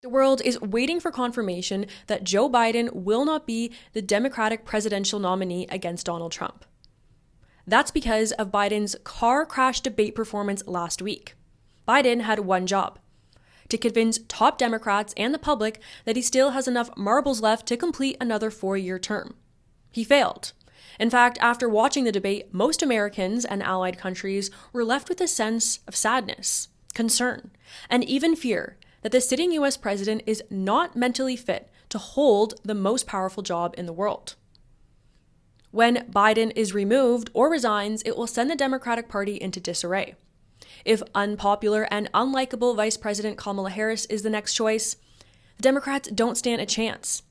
The world is waiting for confirmation that Joe Biden will not be the Democratic presidential nominee against Donald Trump. That's because of Biden's car crash debate performance last week. Biden had one job: to convince top Democrats and the public that he still has enough marbles left to complete another 4-year term. He failed. In fact, after watching the debate, most Americans and allied countries were left with a sense of sadness, concern, and even fear that the sitting US president is not mentally fit to hold the most powerful job in the world. When Biden is removed or resigns, it will send the Democratic Party into disarray. If unpopular and unlikable Vice President Kamala Harris is the next choice, the Democrats don't stand a chance.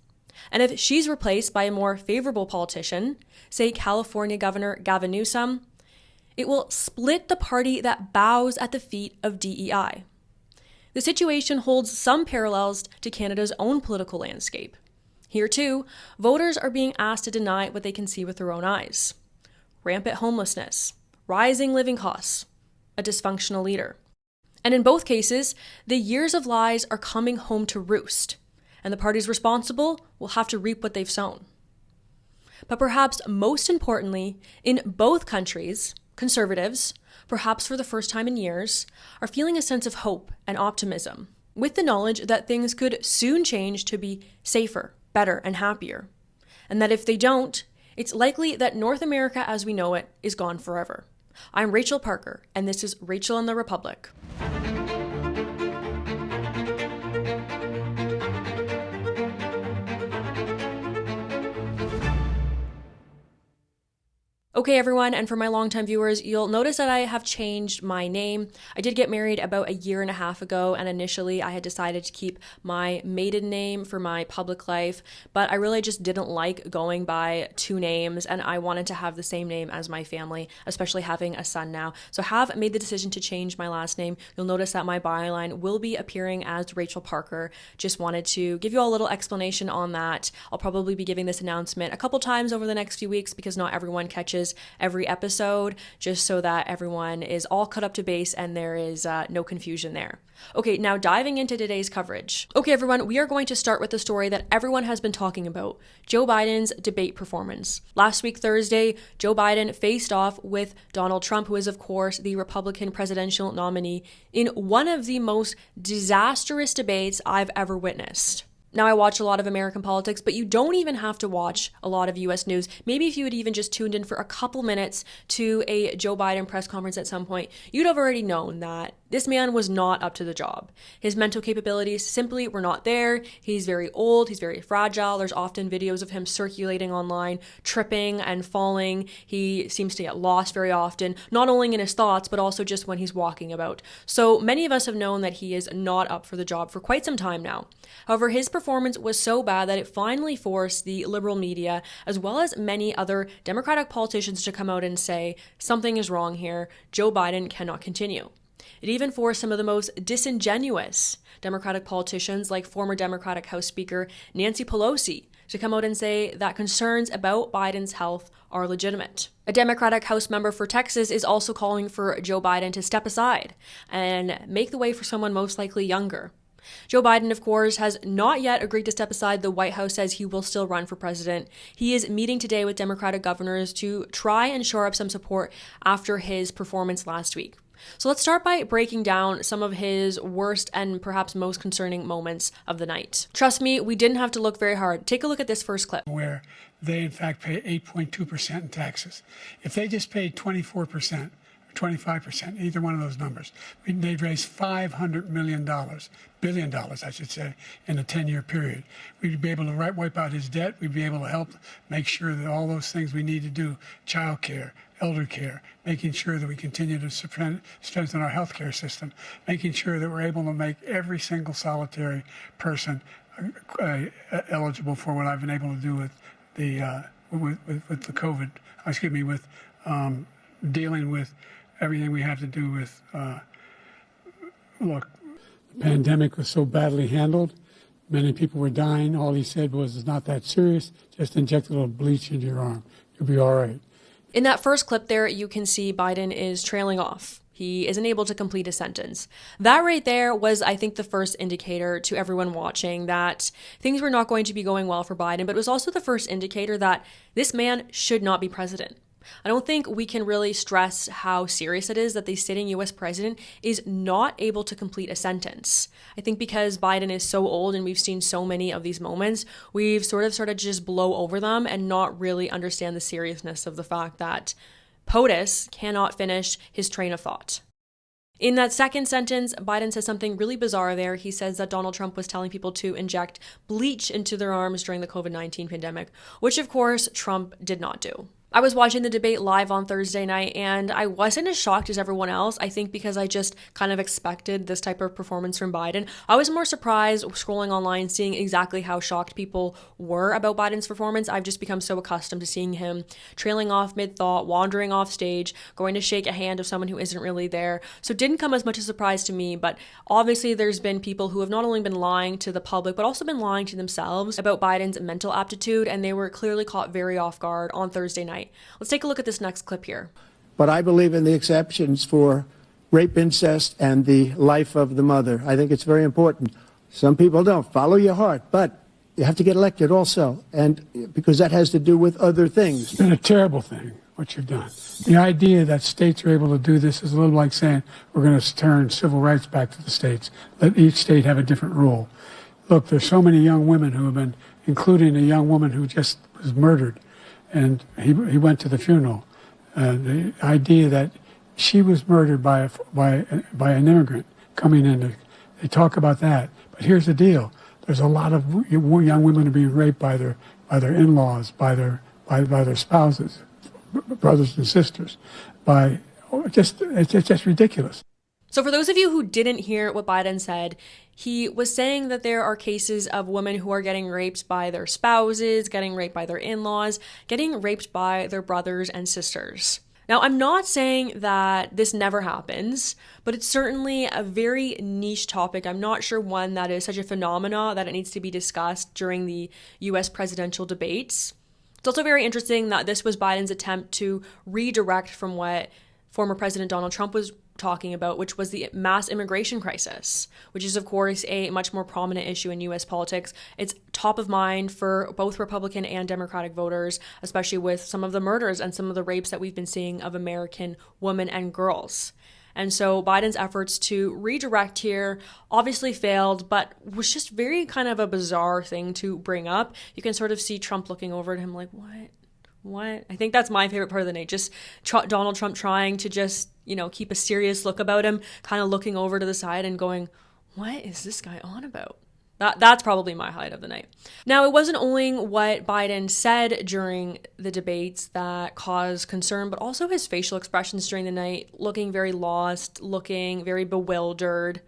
And if she's replaced by a more favorable politician, say California Governor Gavin Newsom, it will split the party that bows at the feet of DEI. The situation holds some parallels to Canada's own political landscape. Here, too, voters are being asked to deny what they can see with their own eyes: rampant homelessness, rising living costs, a dysfunctional leader. And in both cases, the years of lies are coming home to roost, and the parties responsible will have to reap what they've sown. But perhaps most importantly, in both countries, conservatives, perhaps for the first time in years, are feeling a sense of hope and optimism, with the knowledge that things could soon change to be safer, better, and happier. And that if they don't, it's likely that North America as we know it is gone forever. I'm Rachel Parker, and this is Rachel and the Republic. Okay, everyone, and for my longtime viewers, you'll notice that I have changed my name. I did get married about 1.5 years ago, and initially I had decided to keep my maiden name for my public life, but I really just didn't like going by 2 names, and I wanted to have the same name as my family, especially having a son now. So I have made the decision to change my last name. You'll notice that my byline will be appearing as Rachel Parker. Just wanted to give you all a little explanation on that. I'll probably be giving this announcement a couple times over the next few weeks because not everyone catches every episode, just so that everyone is all cut up to base and there is no confusion there. Okay, now diving into today's coverage. Okay, everyone, we are going to start with the story that everyone has been talking about: Joe Biden's debate performance. Last week, Thursday, Joe Biden faced off with Donald Trump, who is, of course, the Republican presidential nominee, in one of the most disastrous debates I've ever witnessed. Now, I watch a lot of American politics, but you don't even have to watch a lot of US news. Maybe if you had even just tuned in for a couple minutes to a Joe Biden press conference at some point, you'd have already known that this man was not up to the job. His mental capabilities simply were not there. He's very old. He's very fragile. There's often videos of him circulating online, tripping and falling. He seems to get lost very often, not only in his thoughts, but also just when he's walking about. So many of us have known that he is not up for the job for quite some time now. However, his performance was so bad that it finally forced the liberal media, as well as many other Democratic politicians, to come out and say, something is wrong here. Joe Biden cannot continue. It even forced some of the most disingenuous Democratic politicians, like former Democratic House Speaker Nancy Pelosi, to come out and say that concerns about Biden's health are legitimate. A Democratic House member for Texas is also calling for Joe Biden to step aside and make the way for someone most likely younger. Joe Biden, of course, has not yet agreed to step aside. The White House says he will still run for president. He is meeting today with Democratic governors to try and shore up some support after his performance last week. So let's start by breaking down some of his worst and perhaps most concerning moments of the night. Trust me, we didn't have to look very hard. Take a look at this first clip. Where they, in fact, pay 8.2% in taxes. If they just paid 24%, 25%, either one of those numbers, they'd raise $500 million, billion dollars, I should say, in a 10-year period. We'd be able to wipe out his debt. We'd be able to help make sure that all those things we need to do, child care, elder care, making sure that we continue to strengthen our healthcare system, making sure that we're able to make every single solitary person eligible for what I've been able to do with the with the COVID. With dealing with everything we have to do with. Look, the pandemic was so badly handled. Many people were dying. All he said was, "It's not that serious. Just inject a little bleach into your arm. You'll be all right." In that first clip there, you can see Biden is trailing off. He isn't able to complete a sentence. That right there was, I think, the first indicator to everyone watching that things were not going to be going well for Biden, but it was also the first indicator that this man should not be president. I don't think we can really stress how serious it is that the sitting US president is not able to complete a sentence. I think because Biden is so old and we've seen so many of these moments, we've sort of started to just blow over them and not really understand the seriousness of the fact that POTUS cannot finish his train of thought. In that second sentence, Biden says something really bizarre there. He says that Donald Trump was telling people to inject bleach into their arms during the COVID-19 pandemic, which of course Trump did not do. I was watching the debate live on Thursday night and I wasn't as shocked as everyone else. I think because I just kind of expected this type of performance from Biden. I was more surprised scrolling online, seeing exactly how shocked people were about Biden's performance. I've just become so accustomed to seeing him trailing off mid-thought, wandering off stage, going to shake a hand of someone who isn't really there. So it didn't come as much as a surprise to me, but obviously there's been people who have not only been lying to the public, but also been lying to themselves about Biden's mental aptitude, and they were clearly caught very off guard on Thursday night. Let's take a look at this next clip here. But I believe in the exceptions for rape, incest, and the life of the mother. I think it's very important. Some people don't. Follow your heart, but you have to get elected also, and because that has to do with other things. It's been a terrible thing, what you've done. The idea that states are able to do this is a little like saying we're going to turn civil rights back to the states. Let each state have a different rule. Look, there's so many young women who have been, including a young woman who just was murdered, and he went to the funeral. The idea that she was murdered by an immigrant coming in, they talk about that. But here's the deal: there's a lot of young women who are being raped by their in-laws, by their spouses, brothers and sisters. It's just ridiculous. So for those of you who didn't hear what Biden said, he was saying that there are cases of women who are getting raped by their spouses, getting raped by their in-laws, getting raped by their brothers and sisters. Now, I'm not saying that this never happens, but it's certainly a very niche topic. I'm not sure one that is such a phenomena that it needs to be discussed during the US presidential debates. It's also very interesting that this was Biden's attempt to redirect from what former President Donald Trump was talking about, which was the mass immigration crisis, which is, of course, a much more prominent issue in U.S. politics. It's top of mind for both Republican and Democratic voters, especially with some of the murders and some of the rapes that we've been seeing of American women and girls. And so Biden's efforts to redirect here obviously failed, but was just very kind of a bizarre thing to bring up. You can sort of see Trump looking over at him like, what? I think that's my favorite part of the night. Just Donald Trump trying to just, keep a serious look about him, kind of looking over to the side and going, what is this guy on about? That's probably my highlight of the night. Now, it wasn't only what Biden said during the debates that caused concern, but also his facial expressions during the night, looking very lost, looking very bewildered.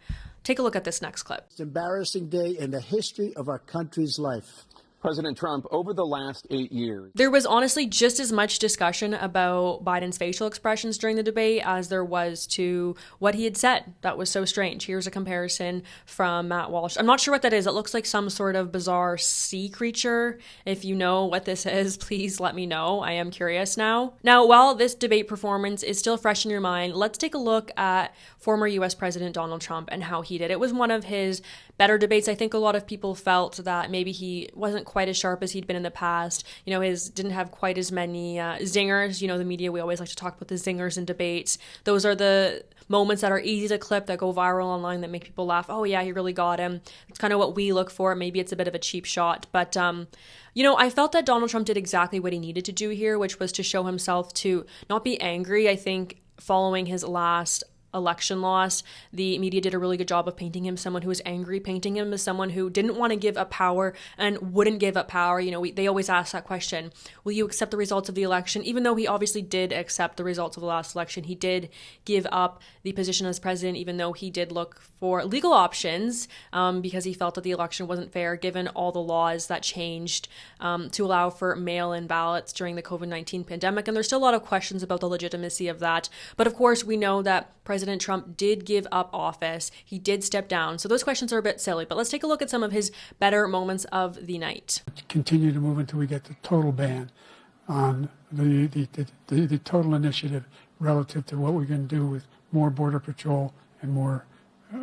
Take a look at this next clip. It's an embarrassing day in the history of our country's life. President Trump, over the last 8 years. There was honestly just as much discussion about Biden's facial expressions during the debate as there was to what he had said. That was so strange. Here's a comparison from Matt Walsh. I'm not sure what that is. It looks like some sort of bizarre sea creature. If you know what this is, please let me know. I am curious now. Now, while this debate performance is still fresh in your mind, let's take a look at former U.S. President Donald Trump and how he did. It was one of his better debates. I think a lot of people felt that maybe he wasn't quite as sharp as he'd been in the past. His didn't have quite as many zingers. The media, we always like to talk about the zingers in debates. Those are the moments that are easy to clip, that go viral online, that make people laugh. Oh yeah, he really got him. It's kind of what we look for. Maybe it's a bit of a cheap shot, but I felt that Donald Trump did exactly what he needed to do here, which was to show himself to not be angry. I think following his last election loss, the media did a really good job of painting him someone who was angry, painting him as someone who didn't want to give up power and wouldn't give up power. They always ask that question, will you accept the results of the election? Even though he obviously did accept the results of the last election, he did give up the position as president, even though he did look for legal options because he felt that the election wasn't fair given all the laws that changed to allow for mail-in ballots during the COVID-19 pandemic. And there's still a lot of questions about the legitimacy of that. But of course, we know that President Trump did give up office. He did step down. So those questions are a bit silly, but let's take a look at some of his better moments of the night. Continue to move until we get the total ban on the total initiative relative to what we're going to do with more Border Patrol and more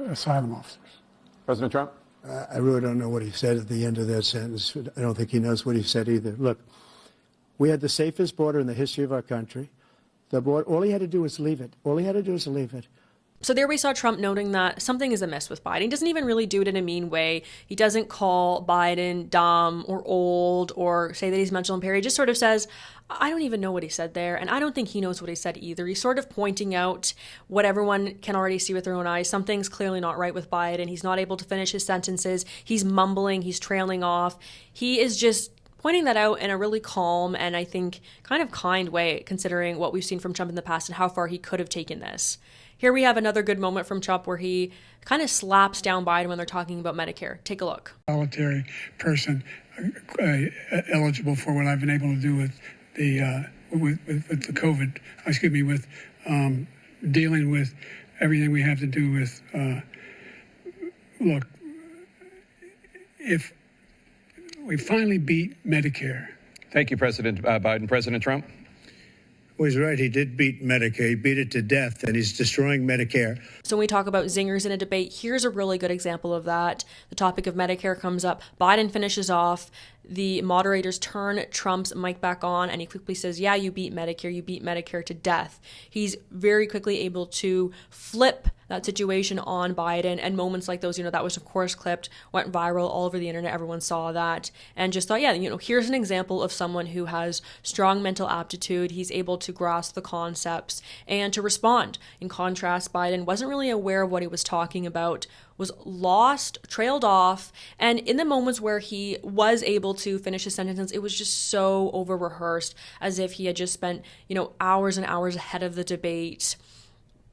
asylum officers. President Trump? I really don't know what he said at the end of that sentence. I don't think he knows what he said either. Look, we had the safest border in the history of our country. The border, all he had to do was leave it. All he had to do was leave it. So there we saw Trump noting that something is amiss with Biden. He doesn't even really do it in a mean way. He doesn't call Biden dumb or old or say that he's mental impaired. He just sort of says, I don't even know what he said there. And I don't think he knows what he said either. He's sort of pointing out what everyone can already see with their own eyes. Something's clearly not right with Biden. He's not able to finish his sentences. He's mumbling. He's trailing off. He is just pointing that out in a really calm and I think kind of kind way, considering what we've seen from Trump in the past and how far he could have taken this. Here we have another good moment from Trump where he kind of slaps down Biden when they're talking about Medicare. Take a look. Solitary person eligible for what I've been able to do with the COVID. With dealing with everything we have to do with. Look, if we finally beat Medicare. Thank you, President Biden. President Trump? Well, he's right. He did beat Medicare. He beat it to death, and he's destroying Medicare. So when we talk about zingers in a debate, here's a really good example of that. The topic of Medicare comes up. Biden finishes off. The moderators turn Trump's mic back on, and he quickly says, yeah, you beat Medicare. You beat Medicare to death. He's very quickly able to flip that situation on Biden, and moments like those, that was of course clipped, went viral all over the internet. Everyone saw that and just thought, yeah, here's an example of someone who has strong mental aptitude. He's able to grasp the concepts and to respond. In contrast, Biden wasn't really aware of what he was talking about, was lost, trailed off, and in the moments where he was able to finish his sentences, it was just so over-rehearsed, as if he had just spent, hours and hours ahead of the debate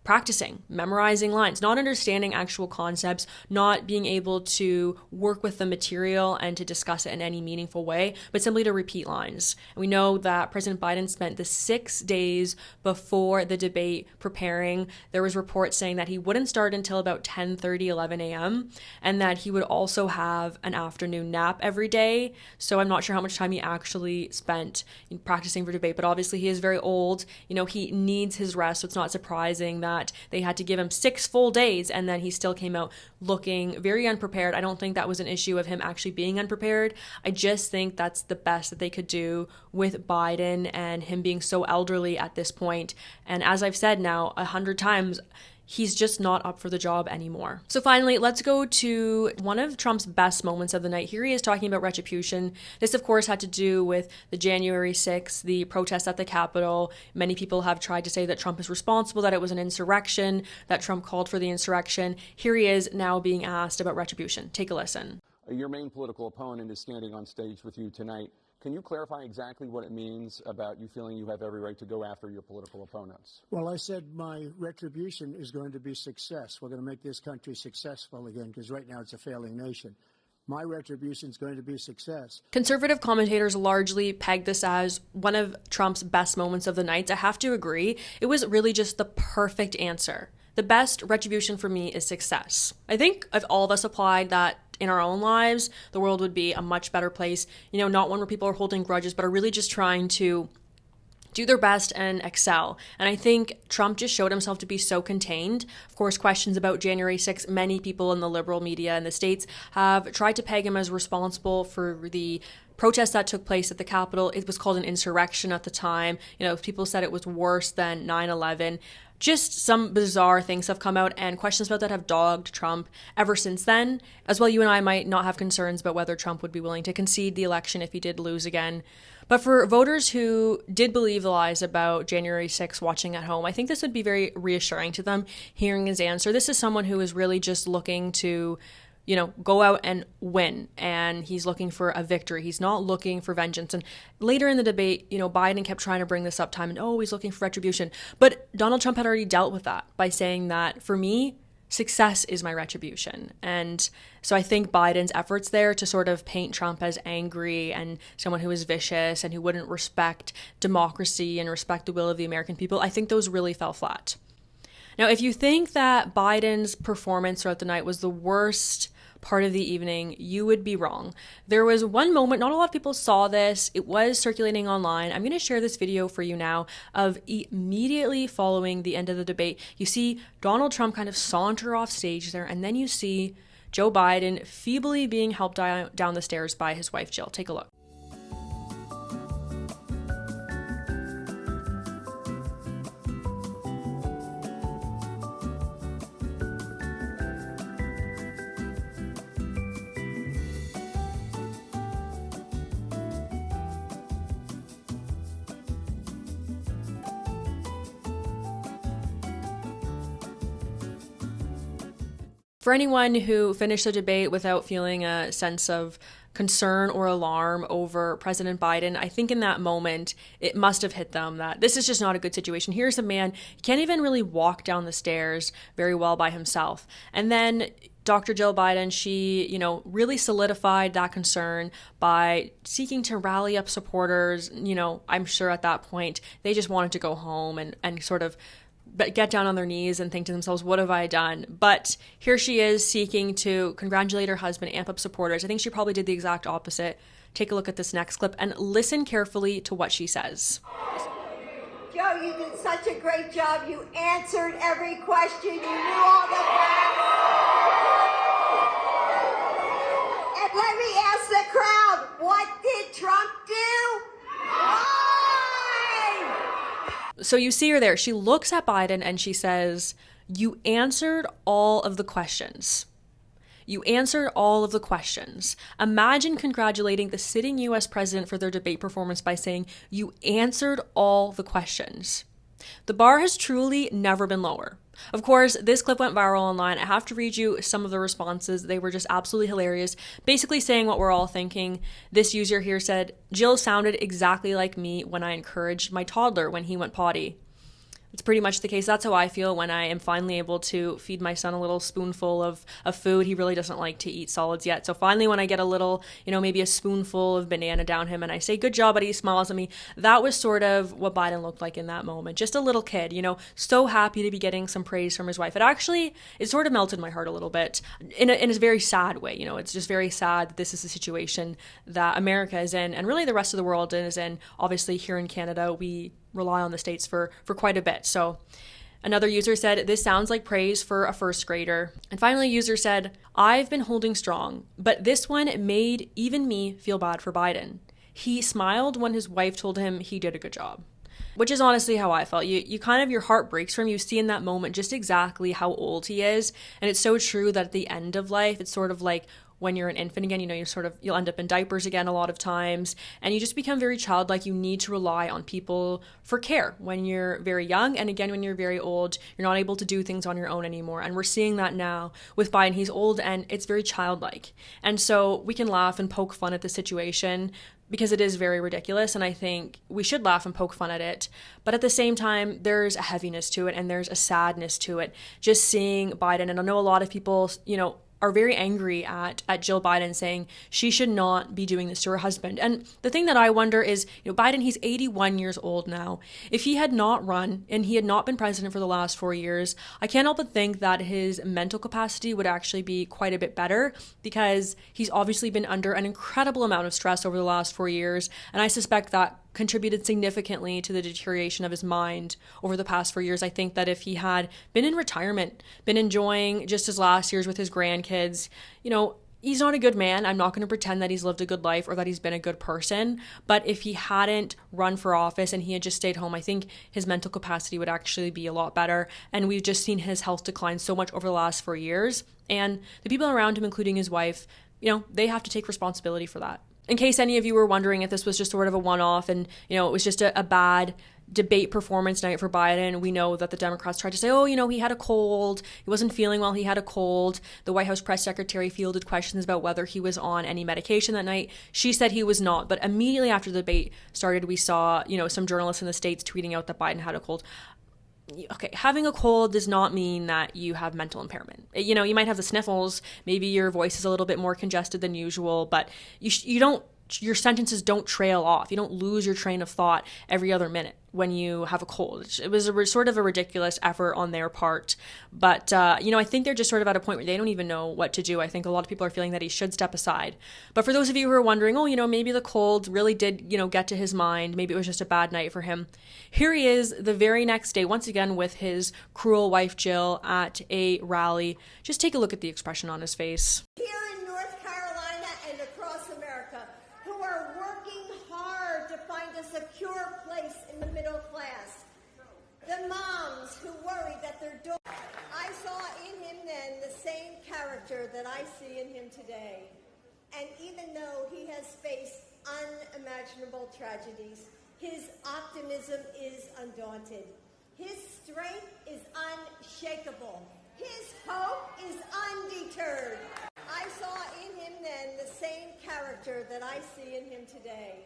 practicing, memorizing lines, not understanding actual concepts, not being able to work with the material and to discuss it in any meaningful way, but simply to repeat lines. And we know that President Biden spent the 6 days before the debate preparing. There was reports saying that he wouldn't start until about 10:30, 11 a.m., and that he would also have an afternoon nap every day. So I'm not sure how much time he actually spent practicing for debate, but obviously he is very old. He needs his rest, so it's not surprising that they had to give him 6 full days, and then he still came out looking very unprepared. I don't think that was an issue of him actually being unprepared. I just think that's the best that they could do with Biden and him being so elderly at this point. And as I've said now 100 times, he's just not up for the job anymore. So finally, let's go to one of Trump's best moments of the night. Here he is talking about retribution. This, of course, had to do with the January 6th, the protests at the Capitol. Many people have tried to say that Trump is responsible, that it was an insurrection, that Trump called for the insurrection. Here he is now being asked about retribution. Take a listen. Your main political opponent is standing on stage with you tonight. Can you clarify exactly what it means about you feeling you have every right to go after your political opponents? Well, I said my retribution is going to be success. We're going to make this country successful again, because right now it's a failing nation. My retribution is going to be success. Conservative commentators largely pegged this as one of Trump's best moments of the night. I have to agree. It was really just the perfect answer. The best retribution for me is success. I think if all of us applied that in our own lives, the world would be a much better place. Not one where people are holding grudges, but are really just trying to do their best and excel. And I think Trump just showed himself to be so contained. Of course, questions about January 6th, many people in the liberal media in the States have tried to peg him as responsible for the protest that took place at the Capitol. It was called an insurrection at the time. People said it was worse than 9/11. Just some bizarre things have come out, and questions about that have dogged Trump ever since then. As well, you and I might not have concerns about whether Trump would be willing to concede the election if he did lose again. But for voters who did believe the lies about January 6th watching at home, I think this would be very reassuring to them, hearing his answer. This is someone who is really just looking to go out and win, and he's looking for a victory. He's not looking for vengeance. And later in the debate, Biden kept trying to bring this up time and, he's looking for retribution. But Donald Trump had already dealt with that by saying that, for me, success is my retribution. And so I think Biden's efforts there to sort of paint Trump as angry and someone who is vicious and who wouldn't respect democracy and respect the will of the American people, I think those really fell flat. Now, if you think that Biden's performance throughout the night was the worst part of the evening, you would be wrong. There was one moment, not a lot of people saw this, it was circulating online. I'm going to share this video for you now of immediately following the end of the debate. You see Donald Trump kind of saunter off stage there, and then you see Joe Biden feebly being helped down the stairs by his wife, Jill. Take a look. For anyone who finished the debate without feeling a sense of concern or alarm over President Biden, I think in that moment, it must have hit them that this is just not a good situation. Here's a man, he can't even really walk down the stairs very well by himself. And then Dr. Jill Biden, she, really solidified that concern by seeking to rally up supporters. I'm sure at that point, they just wanted to go home and sort of get down on their knees and think to themselves, what have I done? But here she is seeking to congratulate her husband, amp up supporters. I think she probably did the exact opposite. Take a look at this next clip and listen carefully to what she says. Joe, you did such a great job. You answered every question. You knew all the facts. And let me ask the crowd, what did Trump do? Why? So you see her there. She looks at Biden and she says, you answered all of the questions. You answered all of the questions. Imagine congratulating the sitting U.S. president for their debate performance by saying, you answered all the questions. The bar has truly never been lower. Of course, this clip went viral online. I have to read you some of the responses. They were just absolutely hilarious, basically saying what we're all thinking. This user here said, Jill sounded exactly like me when I encouraged my toddler when he went potty. It's pretty much the case. That's how I feel when I am finally able to feed my son a little spoonful of food. He really doesn't like to eat solids yet. So finally when I get a little, maybe a spoonful of banana down him and I say, good job, buddy, he smiles at me. That was sort of what Biden looked like in that moment. Just a little kid, so happy to be getting some praise from his wife. It sort of melted my heart a little bit in a very sad way. It's just very sad that this is the situation that America is in and really the rest of the world is in. Obviously here in Canada, we rely on the States for quite a bit. So another user said, this sounds like praise for a first grader. And finally, a user said, I've been holding strong, but this one made even me feel bad for Biden. He smiled when his wife told him he did a good job. Which is honestly how I felt. You kind of, your heart breaks from you see in that moment just exactly how old he is. And it's so true that at the end of life, it's sort of like when you're an infant again, you'll end up in diapers again a lot of times, and you just become very childlike. You need to rely on people for care when you're very young, and again, when you're very old, you're not able to do things on your own anymore. And we're seeing that now with Biden. He's old and it's very childlike. And so we can laugh and poke fun at the situation because it is very ridiculous, and I think we should laugh and poke fun at it. But at the same time, there's a heaviness to it and there's a sadness to it. Just seeing Biden, and I know a lot of people, are very angry at Jill Biden, saying she should not be doing this to her husband. And the thing that I wonder is, Biden, he's 81 years old now. If he had not run and he had not been president for the last 4 years, I can't help but think that his mental capacity would actually be quite a bit better, because he's obviously been under an incredible amount of stress over the last 4 years. And I suspect that contributed significantly to the deterioration of his mind over the past 4 years. I think that if he had been in retirement, been enjoying just his last years with his grandkids, he's not a good man. I'm not going to pretend that he's lived a good life or that he's been a good person. But if he hadn't run for office and he had just stayed home, I think his mental capacity would actually be a lot better. And we've just seen his health decline so much over the last 4 years. And the people around him, including his wife, they have to take responsibility for that. In case any of you were wondering if this was just sort of a one-off and, it was just a bad debate performance night for Biden, we know that the Democrats tried to say, he had a cold. He wasn't feeling well. He had a cold. The White House press secretary fielded questions about whether he was on any medication that night. She said he was not. But immediately after the debate started, we saw, some journalists in the States tweeting out that Biden had a cold. Okay, having a cold does not mean that you have mental impairment. You might have the sniffles, maybe your voice is a little bit more congested than usual, but you don't your sentences don't trail off. You don't lose your train of thought every other minute when you have a cold. It was sort of a ridiculous effort on their part. But, I think they're just sort of at a point where they don't even know what to do. I think a lot of people are feeling that he should step aside. But for those of you who are wondering, maybe the cold really did, get to his mind. Maybe it was just a bad night for him. Here he is the very next day, once again with his cruel wife, Jill, at a rally. Just take a look at the expression on his face. Here in North Carolina and across America, who are working hard to find a secure place in the middle class. The moms who worry that their daughter... I saw in him then the same character that I see in him today. And even though he has faced unimaginable tragedies, his optimism is undaunted. His strength is unshakable. His hope is undeterred. I saw in him then the same character that I see in him today.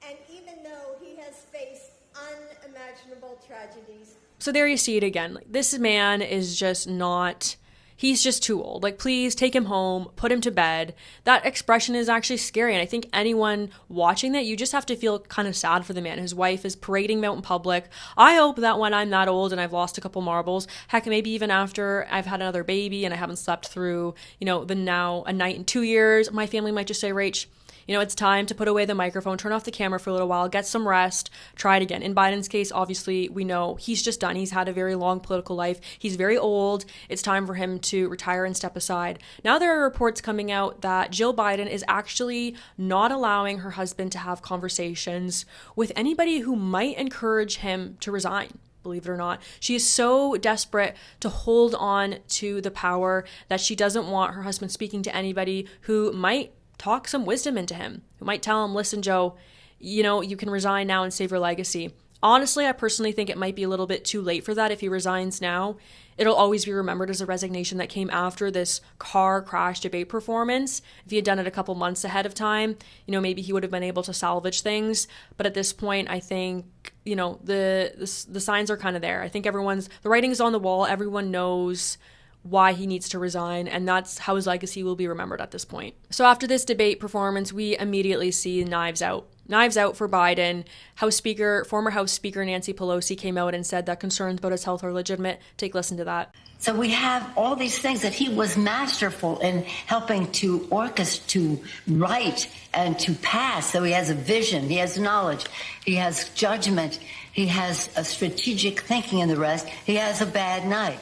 And even though he has faced unimaginable tragedies. So there you see it again. This man is just not... He's just too old. Please take him home, put him to bed. That expression is actually scary. And I think anyone watching that, you just have to feel kind of sad for the man. His wife is parading him out in public. I hope that when I'm that old and I've lost a couple marbles, heck, maybe even after I've had another baby and I haven't slept through, the now a night in 2 years, my family might just say, Rach, it's time to put away the microphone, turn off the camera for a little while, get some rest, try it again. In Biden's case, obviously, we know he's just done. He's had a very long political life. He's very old. It's time for him to retire and step aside. Now there are reports coming out that Jill Biden is actually not allowing her husband to have conversations with anybody who might encourage him to resign. Believe it or not. She is so desperate to hold on to the power that she doesn't want her husband speaking to anybody who might talk some wisdom into him, who might tell him, listen, Joe, you can resign now and save your legacy. Honestly, I personally think it might be a little bit too late for that. If he resigns now, it'll always be remembered as a resignation that came after this car crash debate performance. If he had done it a couple months ahead of time, maybe he would have been able to salvage things. But at this point, I think, the signs are kind of there. I think the writing's on the wall. Everyone knows why he needs to resign, and that's how his legacy will be remembered at this point. So after this debate performance, we immediately see knives out. Knives out for Biden. Former House Speaker Nancy Pelosi came out and said that concerns about his health are legitimate. Take a listen to that. So we have all these things that he was masterful in helping to orchestrate, to write, and to pass. So he has a vision, he has knowledge, he has judgment, he has a strategic thinking, and the rest. He has a bad night.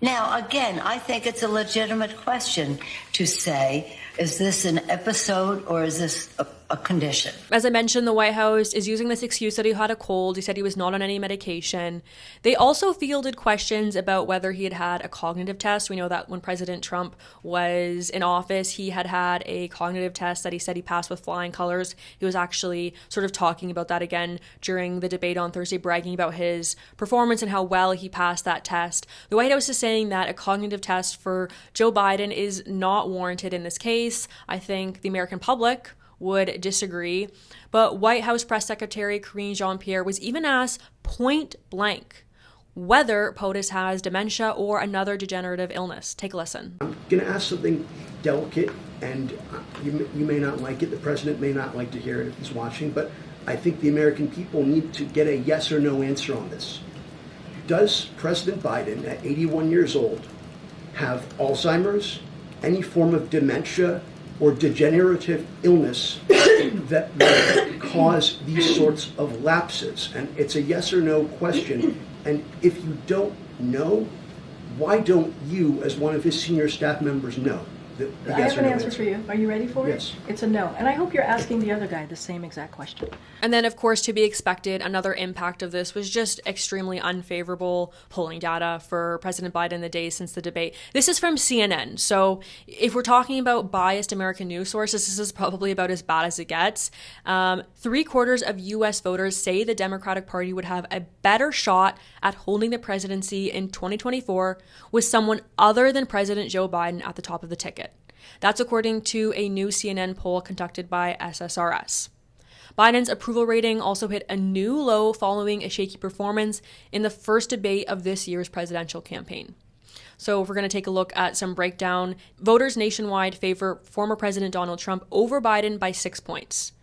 Now, again, I think it's a legitimate question to say, is this an episode or is this a condition? As I mentioned, the White House is using this excuse that he had a cold. He said he was not on any medication. They also fielded questions about whether he had had a cognitive test. We know that when President Trump was in office, he had a cognitive test that he said he passed with flying colors. He was actually sort of talking about that again during the debate on Thursday, bragging about his performance and how well he passed that test. The White House is saying that a cognitive test for Joe Biden is not warranted in this case. I think the American public would disagree, but White House Press Secretary Karine Jean-Pierre was even asked point blank whether POTUS has dementia or another degenerative illness. Take a listen. I'm going to ask something delicate, and you may not like it. The president may not like to hear it if he's watching, but I think the American people need to get a yes or no answer on this. Does President Biden, at 81 years old, have Alzheimer's, any form of dementia, or degenerative illness that would cause these sorts of lapses? And it's a yes or no question. And if you don't know, why don't you, as one of his senior staff members, know? I have an answer for you. Are you ready for it? Yes. It's a no. And I hope you're asking the other guy the same exact question. And then, of course, to be expected, another impact of this was just extremely unfavorable polling data for President Biden the day since the debate. This is from CNN. So if we're talking about biased American news sources, this is probably about as bad as it gets. 3/4 of U.S. voters say the Democratic Party would have a better shot at holding the presidency in 2024 with someone other than President Joe Biden at the top of the ticket. That's according to a new CNN poll conducted by SSRS. Biden's approval rating also hit a new low following a shaky performance in the first debate of this year's presidential campaign. So if we're going to take a look at some breakdown, voters nationwide favor former President Donald Trump over Biden by 6 points,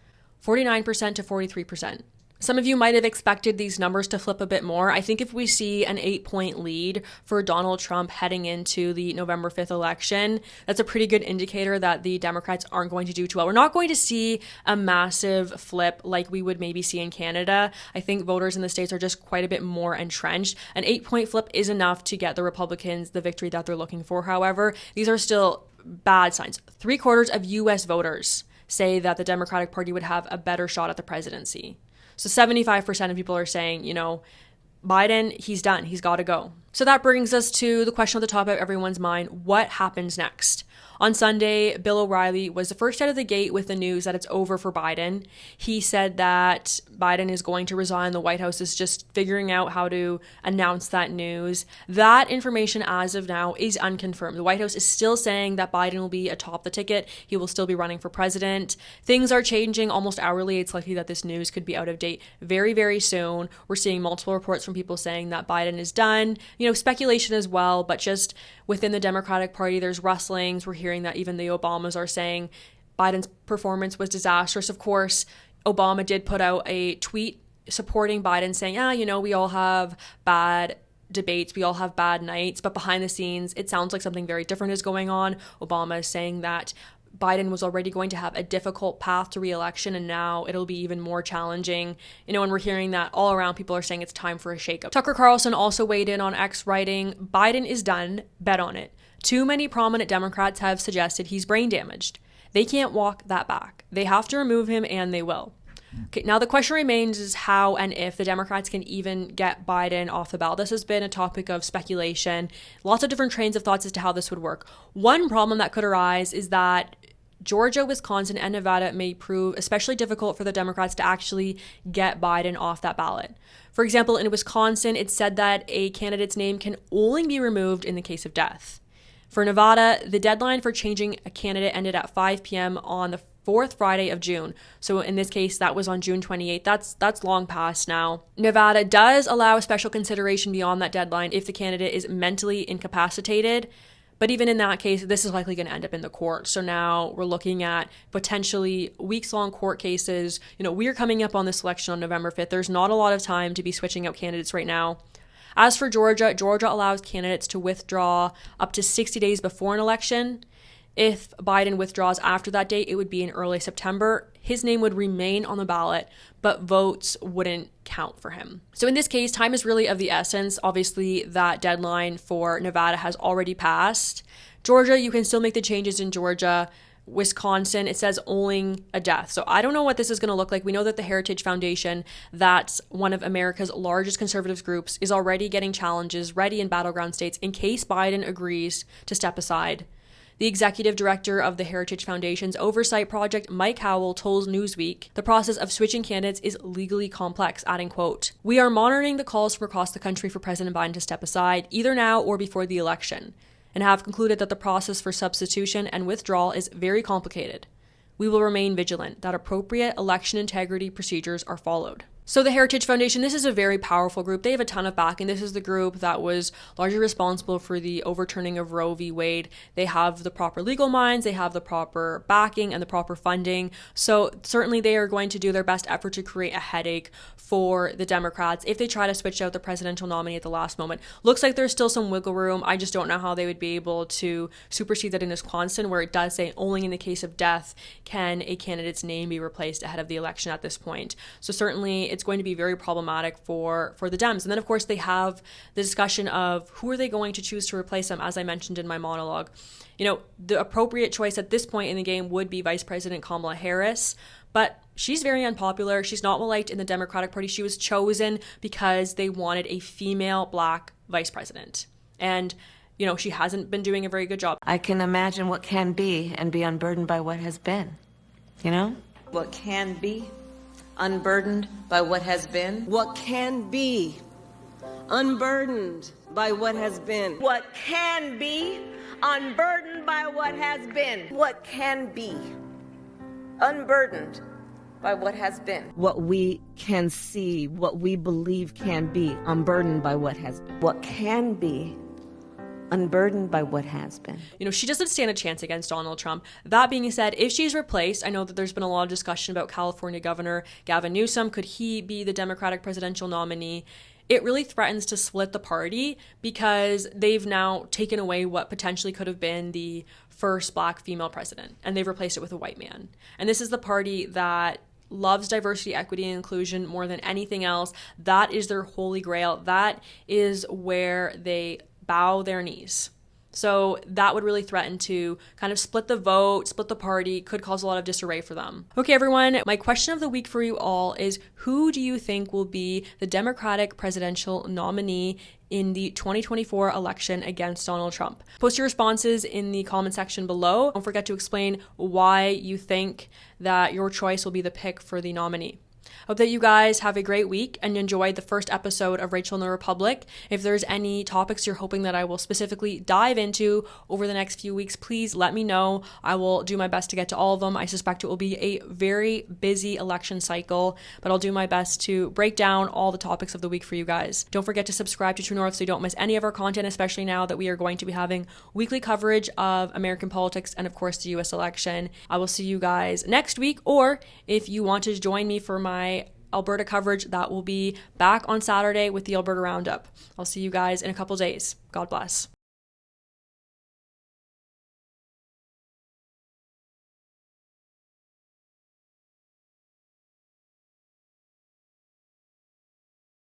49% to 43%. Some of you might have expected these numbers to flip a bit more. I think if we see an 8-point lead for Donald Trump heading into the November 5th election, that's a pretty good indicator that the Democrats aren't going to do too well. We're not going to see a massive flip like we would maybe see in Canada. I think voters in the States are just quite a bit more entrenched. An 8-point flip is enough to get the Republicans the victory that they're looking for. However, these are still bad signs. 3/4 of U.S. voters say that the Democratic Party would have a better shot at the presidency. So 75% of people are saying, Biden, he's done. He's got to go. So that brings us to the question at the top of everyone's mind. What happens next? On Sunday, Bill O'Reilly was the first out of the gate with the news that it's over for Biden. He said that Biden is going to resign. The White House is just figuring out how to announce that news. That information as of now is unconfirmed. The White House is still saying that Biden will be atop the ticket. He will still be running for president. Things are changing almost hourly. It's likely that this news could be out of date very, very soon. We're seeing multiple reports from people saying that Biden is done. Speculation as well, but just within the Democratic Party, there's rustlings. We're hearing that even the Obamas are saying Biden's performance was disastrous. Of course, Obama did put out a tweet supporting Biden saying, we all have bad debates, we all have bad nights, but behind the scenes, it sounds like something very different is going on. Obama is saying that Biden was already going to have a difficult path to re-election, and now it'll be even more challenging. And we're hearing that all around, people are saying it's time for a shakeup. Tucker Carlson also weighed in on X, writing, Biden is done, bet on it. Too many prominent Democrats have suggested he's brain damaged. They can't walk that back. They have to remove him, and they will. Okay, now the question remains is how and if the Democrats can even get Biden off the ballot. This has been a topic of speculation, lots of different trains of thoughts as to how this would work. One problem that could arise is that Georgia, Wisconsin, and Nevada may prove especially difficult for the Democrats to actually get Biden off that ballot. For example, in Wisconsin, it's said that a candidate's name can only be removed in the case of death. For Nevada, the deadline for changing a candidate ended at 5 p.m. on the fourth Friday of June. So in this case, that was on June 28th. That's long past now. Nevada does allow special consideration beyond that deadline if the candidate is mentally incapacitated. But even in that case, this is likely going to end up in the court. So now we're looking at potentially weeks-long court cases. We're coming up on this election on November 5th. There's not a lot of time to be switching out candidates right now. As for Georgia, Georgia allows candidates to withdraw up to 60 days before an election. If Biden withdraws after that date, it would be in early September. His name would remain on the ballot, but votes wouldn't count for him. So in this case, time is really of the essence. Obviously, that deadline for Nevada has already passed. Georgia, you can still make the changes in Georgia. Wisconsin, it says only a death. So I don't know what this is going to look like. We know that the Heritage Foundation, that's one of America's largest conservative groups, is already getting challenges ready in battleground states in case Biden agrees to step aside. The executive director of the Heritage Foundation's oversight project, Mike Howell, told Newsweek the process of switching candidates is legally complex, adding, quote, "We are monitoring the calls from across the country for President Biden to step aside, either now or before the election, and have concluded that the process for substitution and withdrawal is very complicated. We will remain vigilant that appropriate election integrity procedures are followed." So the Heritage Foundation, this is a very powerful group. They have a ton of backing. This is the group that was largely responsible for the overturning of Roe v. Wade. They have the proper legal minds, they have the proper backing and the proper funding. So certainly they are going to do their best effort to create a headache for the Democrats if they try to switch out the presidential nominee at the last moment. Looks like there's still some wiggle room. I just don't know how they would be able to supersede that in Wisconsin, where it does say only in the case of death can a candidate's name be replaced ahead of the election at this point. So certainly it's going to be very problematic for the Dems. And then, of course, they have the discussion of who are they going to choose to replace them, as I mentioned in my monologue. The appropriate choice at this point in the game would be Vice President Kamala Harris, but she's very unpopular. She's not well liked in the Democratic Party. She was chosen because they wanted a female Black vice president. And she hasn't been doing a very good job. I can imagine what can be and be unburdened by what has been. What can be unburdened by what has been. What can be unburdened by what has been. What can be unburdened by what has been. What can be unburdened by what has been. What we can see, what we believe can be unburdened by what has been. What can be unburdened by what has been. You know, she doesn't stand a chance against Donald Trump. That being said, if she's replaced, I know that there's been a lot of discussion about California Governor Gavin Newsom. Could he be the Democratic presidential nominee? It really threatens to split the party because they've now taken away what potentially could have been the first black female president, and they've replaced it with a white man. And this is the party that loves diversity, equity, and inclusion more than anything else. That is their holy grail. That is where they bow their knees. So that would really threaten to kind of split the vote, split the party, could cause a lot of disarray for them. Okay, everyone, my question of the week for you all is, who do you think will be the Democratic presidential nominee in the 2024 election against Donald Trump? Post your responses in the comment section below. Don't forget to explain why you think that your choice will be the pick for the nominee. Hope that you guys have a great week and enjoyed the first episode of Rachel in the Republic. If there's any topics you're hoping that I will specifically dive into over the next few weeks, please let me know. I will do my best to get to all of them. I suspect it will be a very busy election cycle, but I'll do my best to break down all the topics of the week for you guys. Don't forget to subscribe to True North so you don't miss any of our content, especially now that we are going to be having weekly coverage of American politics and, of course, the U.S. election. I will see you guys next week, or if you want to join me for my Alberta coverage, that will be back on Saturday with the Alberta Roundup. I'll see you guys in a couple days. God bless.